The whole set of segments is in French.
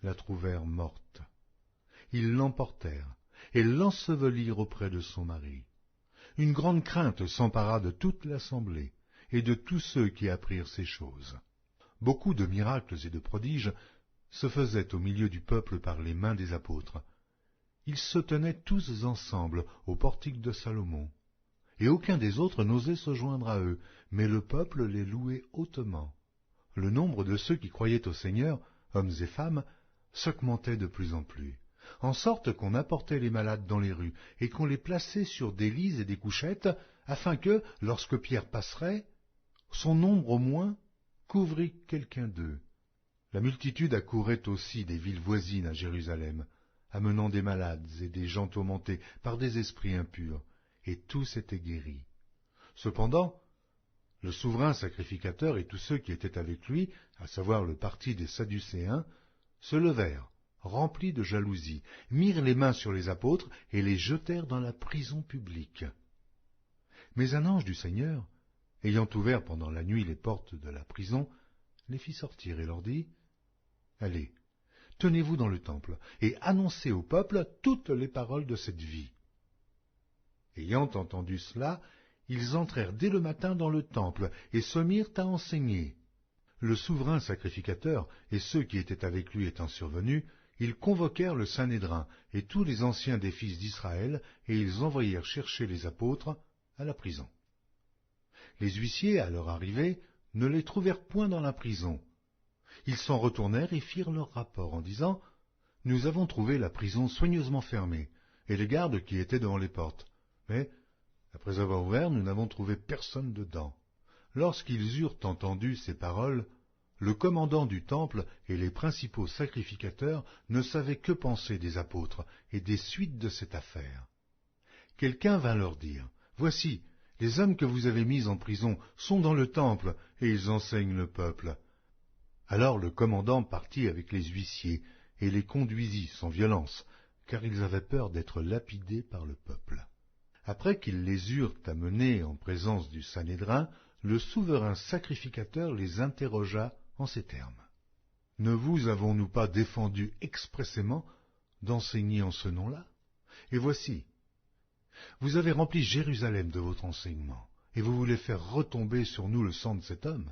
la trouvèrent morte. Ils l'emportèrent et l'ensevelirent auprès de son mari. Une grande crainte s'empara de toute l'assemblée et de tous ceux qui apprirent ces choses. Beaucoup de miracles et de prodiges se faisaient au milieu du peuple par les mains des apôtres. Ils se tenaient tous ensemble au portique de Salomon, et aucun des autres n'osait se joindre à eux, mais le peuple les louait hautement. Le nombre de ceux qui croyaient au Seigneur, hommes et femmes, s'augmentait de plus en plus, en sorte qu'on apportait les malades dans les rues et qu'on les plaçait sur des lits et des couchettes, afin que, lorsque Pierre passerait, son ombre au moins couvrit quelqu'un d'eux. La multitude accourait aussi des villes voisines à Jérusalem, amenant des malades et des gens tourmentés par des esprits impurs, et tous étaient guéris. Cependant, le souverain sacrificateur et tous ceux qui étaient avec lui, à savoir le parti des Sadducéens, se levèrent, remplis de jalousie, mirent les mains sur les apôtres et les jetèrent dans la prison publique. Mais un ange du Seigneur, ayant ouvert pendant la nuit les portes de la prison, les fit sortir et leur dit : « Allez, tenez-vous dans le temple et annoncez au peuple toutes les paroles de cette vie. » Ayant entendu cela, ils entrèrent dès le matin dans le temple et se mirent à enseigner. Le souverain sacrificateur et ceux qui étaient avec lui étant survenus, ils convoquèrent le Sanhédrin et tous les anciens des fils d'Israël, et ils envoyèrent chercher les apôtres à la prison. Les huissiers, à leur arrivée, ne les trouvèrent point dans la prison. Ils s'en retournèrent et firent leur rapport en disant : « Nous avons trouvé la prison soigneusement fermée, et les gardes qui étaient devant les portes. Mais, après avoir ouvert, nous n'avons trouvé personne dedans. » Lorsqu'ils eurent entendu ces paroles, le commandant du temple et les principaux sacrificateurs ne savaient que penser des apôtres et des suites de cette affaire. Quelqu'un vint leur dire : « Voici, les hommes que vous avez mis en prison sont dans le temple, et ils enseignent le peuple. » Alors le commandant partit avec les huissiers et les conduisit sans violence, car ils avaient peur d'être lapidés par le peuple. Après qu'ils les eurent amenés en présence du Sanhédrin, le souverain sacrificateur les interrogea en ces termes : « Ne vous avons-nous pas défendu expressément d'enseigner en ce nom-là ? Et voici, vous avez rempli Jérusalem de votre enseignement, et vous voulez faire retomber sur nous le sang de cet homme ?»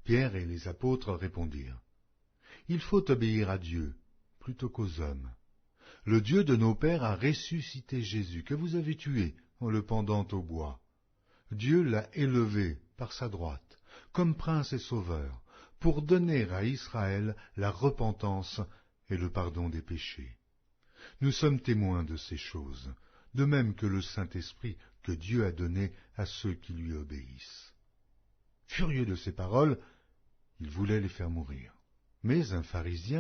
Pierre et les apôtres répondirent : « Il faut obéir à Dieu plutôt qu'aux hommes. Le Dieu de nos pères a ressuscité Jésus, que vous avez tué en le pendant au bois. Dieu l'a élevé par sa droite, comme prince et sauveur, pour donner à Israël la repentance et le pardon des péchés. Nous sommes témoins de ces choses, de même que le Saint-Esprit que Dieu a donné à ceux qui lui obéissent. » Furieux de ces paroles, il voulait les faire mourir. Mais un pharisien